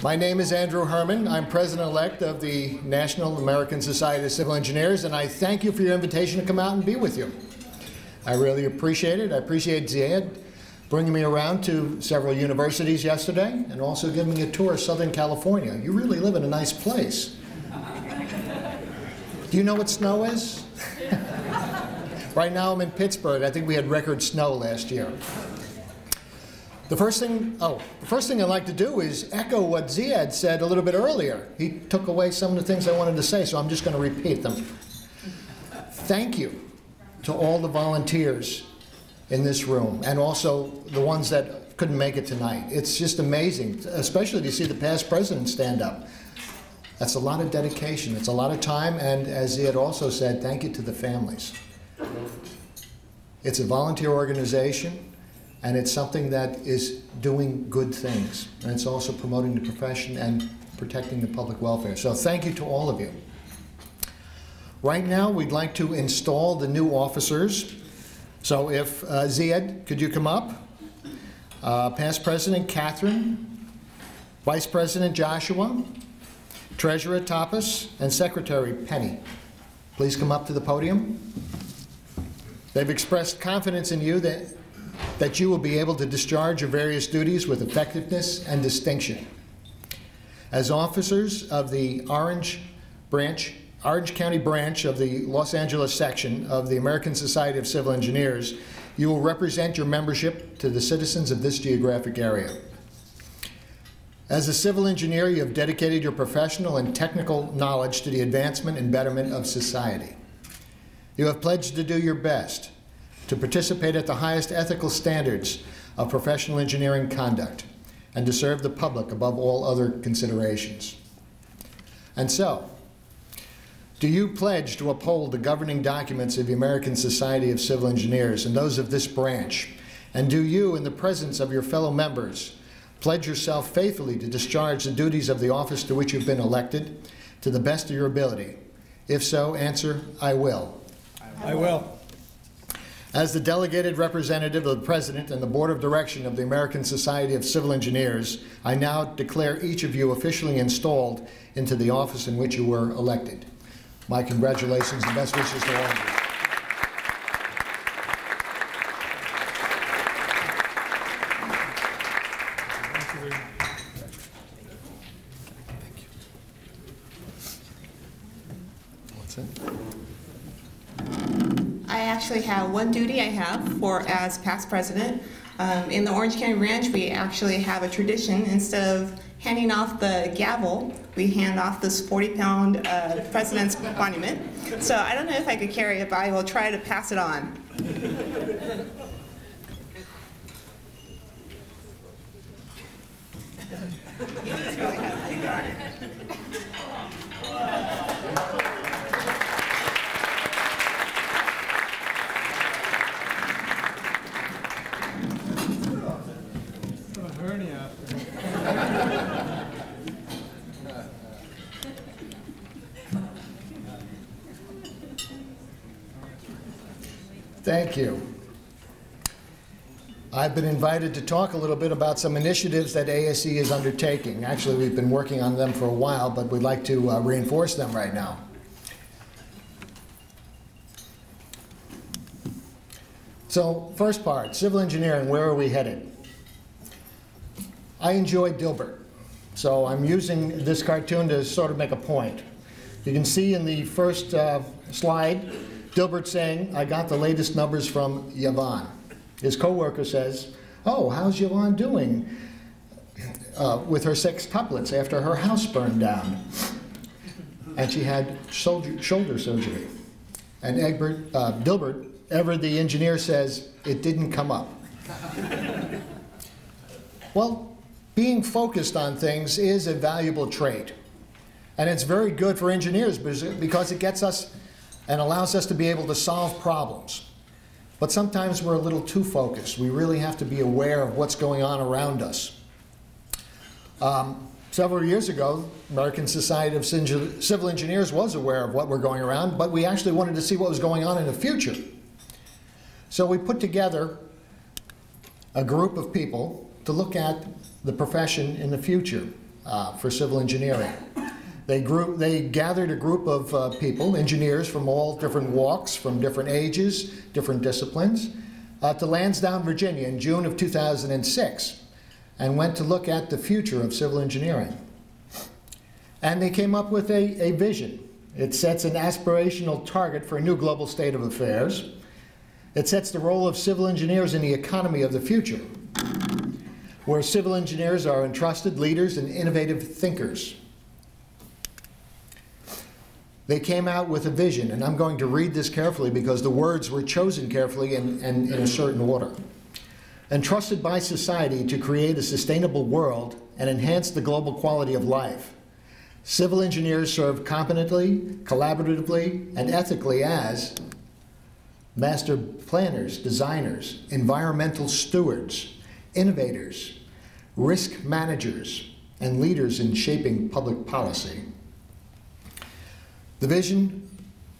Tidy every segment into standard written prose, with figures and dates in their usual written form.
My name is Andrew Hermann. I'm President-elect of the National American Society of Civil Engineers, and I thank you for your invitation to come out and be with you. I really appreciate it. I appreciate Ziad bringing me around to several universities yesterday and also giving me a tour of Southern California. You really live in a nice place. Do you know what snow is? Right now I'm in Pittsburgh. I think we had record snow last year. The first thing I'd like to do is echo what Ziad said a little bit earlier. He took away some of the things I wanted to say, so I'm just going to repeat them. Thank you to all the volunteers in this room, and also the ones that couldn't make it tonight. It's just amazing, especially to see the past presidents stand up. That's a lot of dedication. It's a lot of time, and as Ziad also said, thank you to the families. It's a volunteer organization, and it's something that is doing good things. And it's also promoting the profession and protecting the public welfare. So thank you to all of you. Right now, we'd like to install the new officers. So if Ziad, could you come up? Past President Catherine, Vice President Joshua, Treasurer Tapas, and Secretary Penny. Please come up to the podium. They've expressed confidence in you that you will be able to discharge your various duties with effectiveness and distinction. As officers of the Orange County branch of the Los Angeles section of the American Society of Civil Engineers, you will represent your membership to the citizens of this geographic area. As a civil engineer, you have dedicated your professional and technical knowledge to the advancement and betterment of society. You have pledged to do your best to participate at the highest ethical standards of professional engineering conduct and to serve the public above all other considerations. And so, do you pledge to uphold the governing documents of the American Society of Civil Engineers and those of this branch? And do you, in the presence of your fellow members, pledge yourself faithfully to discharge the duties of the office to which you've been elected to the best of your ability? If so, answer, I will. I will. As the delegated representative of the President and the Board of Direction of the American Society of Civil Engineers, I now declare each of you officially installed into the office in which you were elected. My congratulations and best wishes to all of you. I actually have one duty I have as past president. In the Orange County Ranch, we actually have a tradition. Instead of handing off the gavel, we hand off this 40-pound president's monument. So I don't know if I could carry it, but I will try to pass it on. Thank you. I've been invited to talk a little bit about some initiatives that ASCE is undertaking. Actually, we've been working on them for a while, but we'd like to reinforce them right now. So, first part, civil engineering, where are we headed? I enjoy Dilbert, so I'm using this cartoon to sort of make a point. You can see in the first slide, Dilbert saying, I got the latest numbers from Yvonne. His coworker says, oh, how's Yvonne doing with her sextuplets after her house burned down? And she had shoulder surgery. And Dilbert, the engineer, says, it didn't come up. Well, being focused on things is a valuable trait. And it's very good for engineers because it gets us and allows us to be able to solve problems. But sometimes we're a little too focused. We really have to be aware of what's going on around us. Several years ago, American Society of Civil Engineers was aware of what were going around, but we actually wanted to see what was going on in the future. So we put together a group of people to look at the profession in the future. for civil engineering. They gathered a group of people, engineers from all different walks, from different ages, different disciplines, to Lansdowne, Virginia in June of 2006, and went to look at the future of civil engineering. And they came up with a vision. It sets an aspirational target for a new global state of affairs. It sets the role of civil engineers in the economy of the future, where civil engineers are entrusted leaders and innovative thinkers. They came out with a vision, and I'm going to read this carefully because the words were chosen carefully and in a certain order. Entrusted by society to create a sustainable world and enhance the global quality of life, civil engineers serve competently, collaboratively, and ethically as master planners, designers, environmental stewards, innovators, risk managers, and leaders in shaping public policy. The vision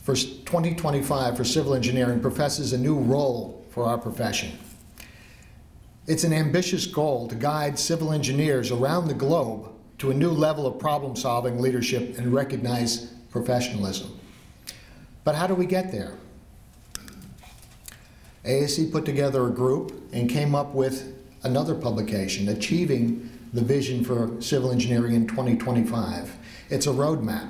for 2025 for civil engineering professes a new role for our profession. It's an ambitious goal to guide civil engineers around the globe to a new level of problem-solving, leadership, and recognize professionalism. But how do we get there? ASCE put together a group and came up with another publication, Achieving the Vision for Civil Engineering in 2025. It's a roadmap.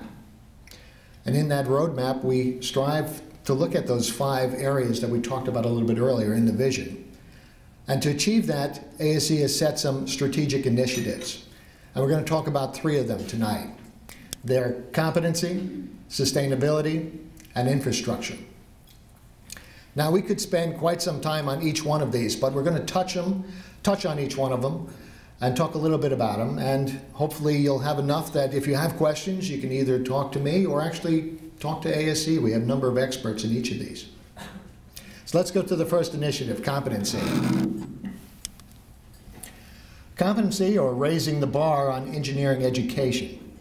And in that roadmap, we strive to look at those 5 areas that we talked about a little bit earlier in the vision. And to achieve that, ASCE has set some strategic initiatives. And we're going to talk about 3 of them tonight. They're competency, sustainability, and infrastructure. Now, we could spend quite some time on each one of these, but we're going to touch on each one of them and talk a little bit about them, and hopefully you'll have enough that if you have questions, you can either talk to me or actually talk to ASCE. We have a number of experts in each of these. So let's go to the first initiative, competency. Competency, or raising the bar on engineering education.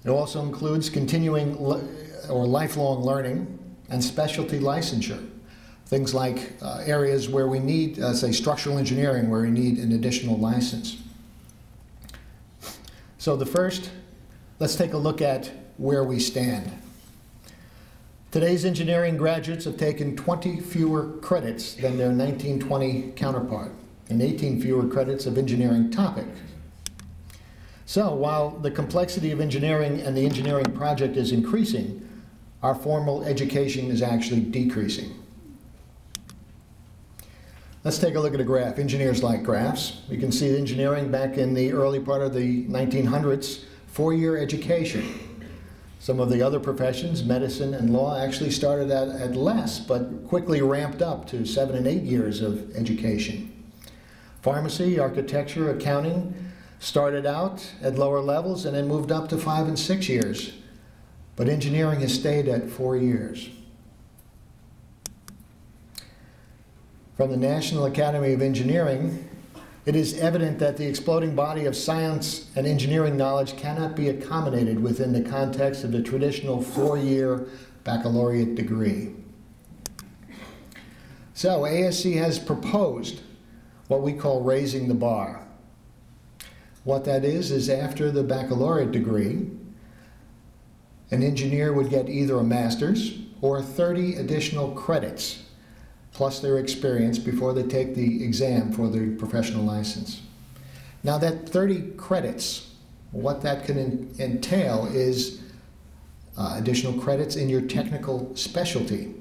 It also includes continuing or lifelong learning and specialty licensure. Things like areas where we need, say, structural engineering, where we need an additional license. So the first, let's take a look at where we stand. Today's engineering graduates have taken 20 fewer credits than their 1920 counterpart, and 18 fewer credits of engineering topic. So while the complexity of engineering and the engineering project is increasing, our formal education is actually decreasing. Let's take a look at a graph. Engineers like graphs. You can see engineering back in the early part of the 1900s, 4-year education. Some of the other professions, medicine and law, actually started at less, but quickly ramped up to 7 and 8 years of education. Pharmacy, architecture, accounting started out at lower levels and then moved up to 5 and 6 years. But engineering has stayed at 4 years. From the National Academy of Engineering, it is evident that the exploding body of science and engineering knowledge cannot be accommodated within the context of the traditional 4-year baccalaureate degree. So ASCE has proposed what we call raising the bar. What that is after the baccalaureate degree, an engineer would get either a master's or 30 additional credits plus their experience before they take the exam for the professional license. Now that 30 credits, what that can entail is additional credits in your technical specialty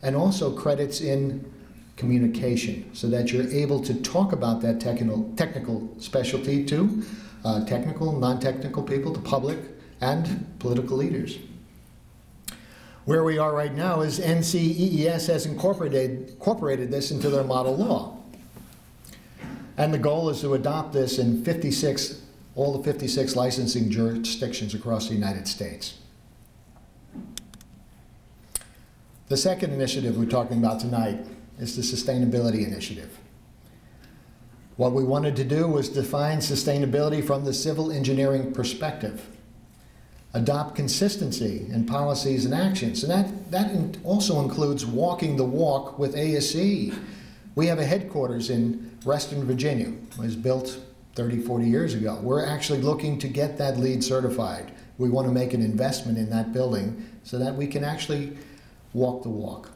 and also credits in communication so that you're able to talk about that technical specialty to technical, non-technical people, the public, and political leaders. Where we are right now is NCEES has incorporated this into their model law. And the goal is to adopt this in all the 56 licensing jurisdictions across the United States. The second initiative we're talking about tonight is the Sustainability Initiative. What we wanted to do was define sustainability from the civil engineering perspective, adopt consistency in policies and actions, and that also includes walking the walk with ASCE. We have a headquarters in Reston, Virginia. It was built 30, 40 years ago. We're actually looking to get that LEED certified. We want to make an investment in that building so that we can actually walk the walk.